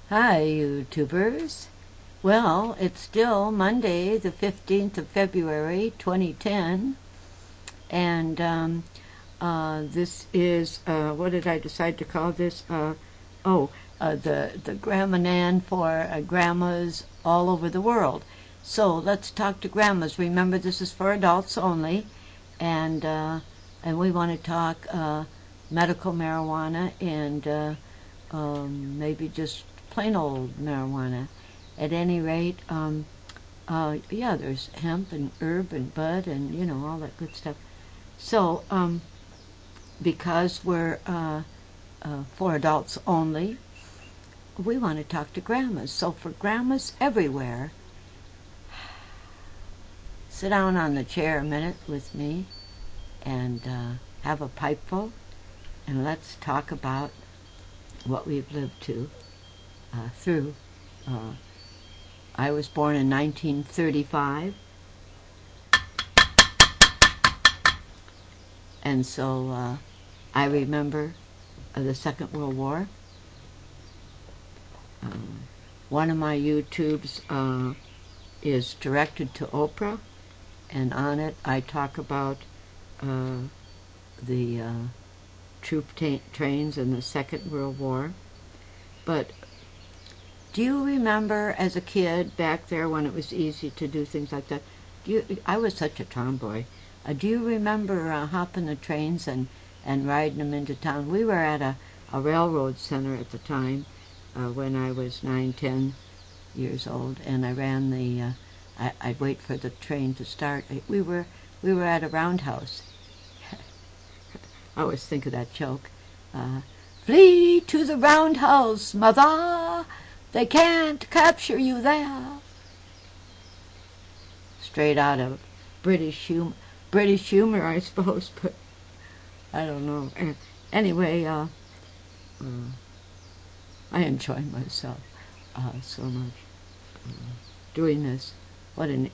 Hi, YouTubers. Well, it's still Monday, the 15th of February, 2010, and this is, what did I decide to call this? The Grandma Nan for grandmas all over the world. So let's talk to grandmas. Remember, this is for adults only, and we want to talk medical marijuana and maybe just plain old marijuana. At any rate, yeah, there's hemp and herb and bud and, you know, all that good stuff. So, because we're for adults only, we want to talk to grandmas. So for grandmas everywhere, sit down on the chair a minute with me and have a pipeful, and let's talk about what we've lived through. I was born in 1935, and so I remember the Second World War. One of my YouTubes is directed to Oprah, and on it I talk about the troop trains in the Second World War. But do you remember as a kid back there when it was easy to do things like that? I was such a tomboy. Do you remember hopping the trains and riding them into town? We were at a railroad center at the time when I was 9, 10 years old, and I ran the. I'd wait for the train to start. We were at a roundhouse. I always think of that joke. Flee to the roundhouse, mother! They can't capture you there. Straight out of British humor, I suppose, but I don't know. Anyway, I enjoy myself so much doing this.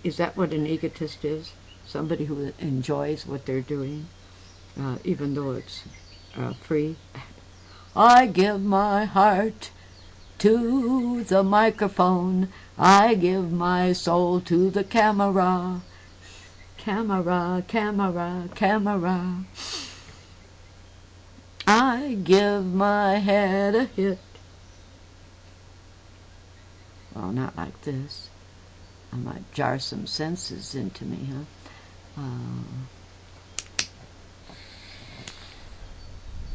Is that what an egotist is? Somebody who enjoys what they're doing, even though it's free. I give my heart to the microphone. I give my soul to the camera. Camera, camera, camera. I give my head a hit. Well, not like this. I might jar some senses into me, huh?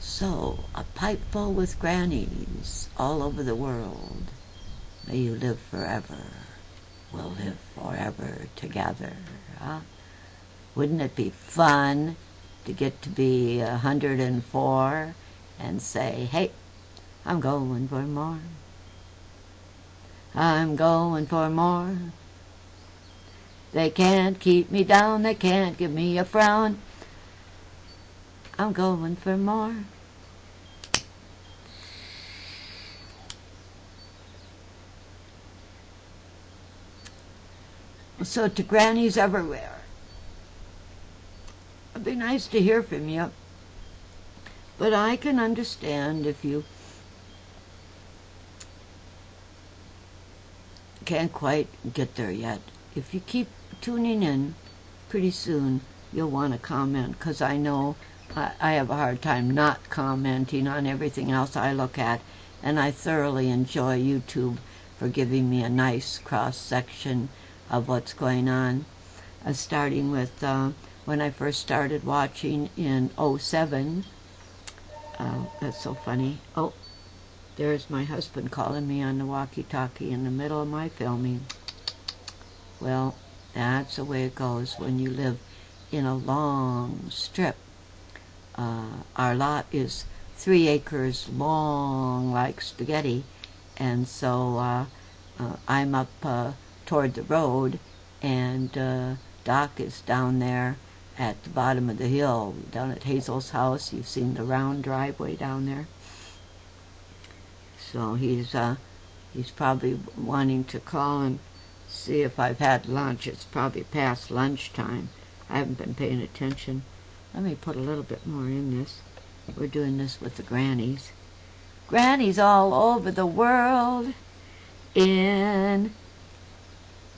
So, a pipe full with grannies all over the world. May you live forever. We'll live forever together, huh? Wouldn't it be fun to get to be 104 and say, hey, I'm going for more. I'm going for more. They can't keep me down, they can't give me a frown. I'm going for more. So to grannies everywhere, it'd be nice to hear from you, but I can understand if you can't quite get there yet. If you keep tuning in, pretty soon you'll want to comment, because I know I have a hard time not commenting on everything else I look at, and I thoroughly enjoy YouTube for giving me a nice cross-section of what's going on, starting with when I first started watching in 07. That's so funny. Oh, there's my husband calling me on the walkie-talkie in the middle of my filming. Well, that's the way it goes when you live in a long strip. Our lot is 3 acres long like spaghetti, and so I'm up toward the road, and Doc is down there at the bottom of the hill, down at Hazel's house. You've seen the round driveway down there. So he's probably wanting to call and see if I've had lunch. It's probably past lunchtime. I haven't been paying attention. Let me put a little bit more in this. We're doing this with the grannies. Grannies all over the world. in,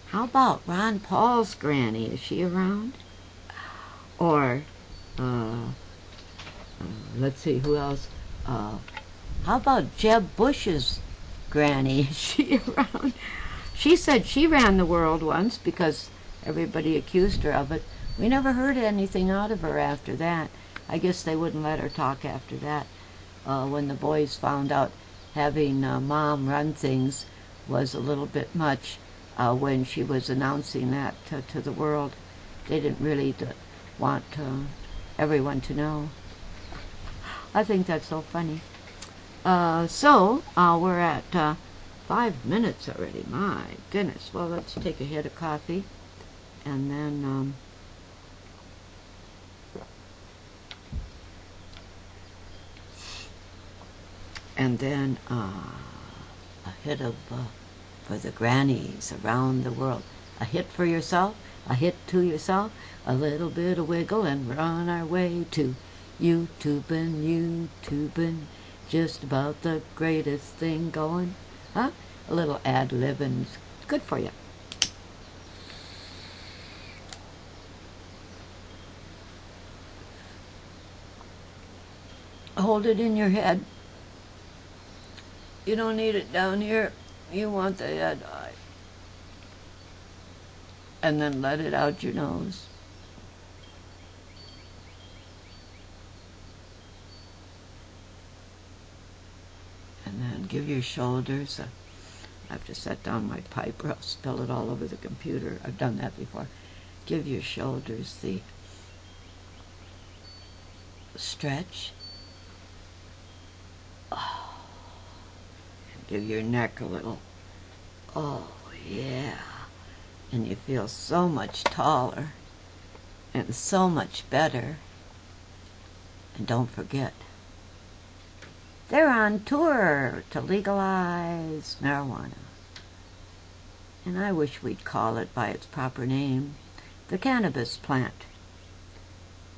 how about Ron Paul's granny? Is she around? Or, let's see, who else? How about Jeb Bush's granny? Is she around? She said she ran the world once because everybody accused her of it. We never heard anything out of her after that. I guess they wouldn't let her talk after that. When the boys found out having Mom run things was a little bit much when she was announcing that to the world. They didn't really want everyone to know. I think that's so funny. So we're at 5 minutes already. My goodness. Well, let's take a hit of coffee, and then a hit of for the grannies around the world. A hit for yourself, a hit to yourself, a little bit of wiggle, and we're on our way to YouTubing, just about the greatest thing going. Huh? A little ad-libbing, good for you. Hold it in your head. You don't need it down here. You want the head high. And then let it out your nose. And then give your shoulders I have to set down my pipe or I'll spill it all over the computer. I've done that before. Give your shoulders the stretch. Oh. And give your neck a little, oh yeah. And you feel so much taller and so much better. And don't forget, they're on tour to legalize marijuana. And I wish we'd call it by its proper name, the cannabis plant.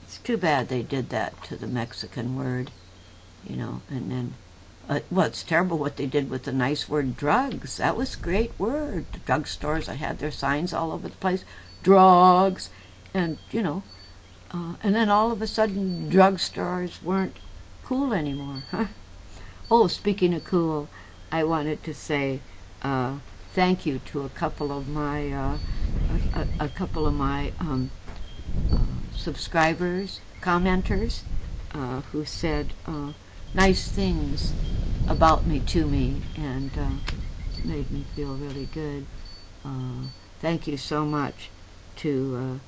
It's too bad they did that to the Mexican word, you know, and then, well, it's terrible what they did with the nice word drugs. That was a great word. The drugstores, I had their signs all over the place, drugs, and, you know, and then all of a sudden drugstores weren't cool anymore, huh? Oh, speaking of cool, I wanted to say thank you to a couple of my subscribers, commenters, who said nice things about me to me, and made me feel really good. Thank you so much to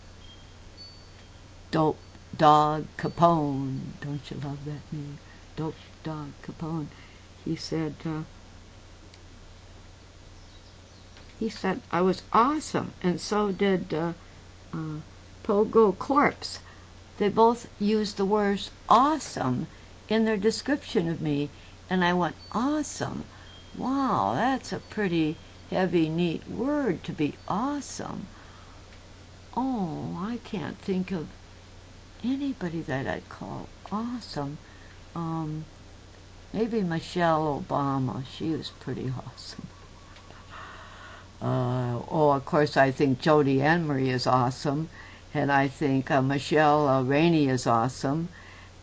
Dope Dog Capone. Don't you love that name? Dope Dog Capone. He said I was awesome, and so did Pogo Corpse. They both used the words awesome in their description of me, and I went, awesome? Wow, that's a pretty heavy, neat word, to be awesome. Oh, I can't think of anybody that I'd call awesome. Maybe Michelle Obama. She was pretty awesome. Oh, of course, I think Jodie Anne-Marie is awesome, and I think Michelle Rainey is awesome,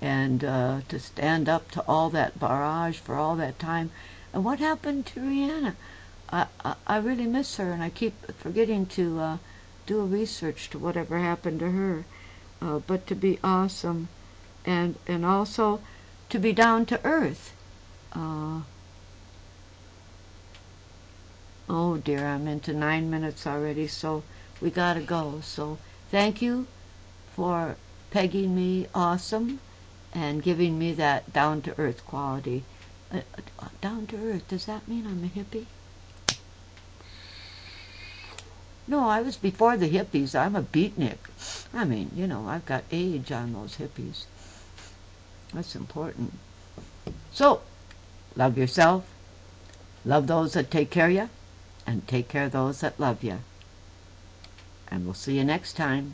and to stand up to all that barrage for all that time. And what happened to Rihanna? I really miss her, and I keep forgetting to do a research to whatever happened to her. But to be awesome, and also to be down to earth. Oh dear, I'm into 9 minutes already, so we gotta go. So thank you for pegging me awesome and giving me that down-to-earth quality. Down-to-earth, does that mean I'm a hippie? No, I was before the hippies. I'm a beatnik. I mean, you know, I've got age on those hippies. That's important. So, love yourself, love those that take care of you, and take care of those that love you. And we'll see you next time.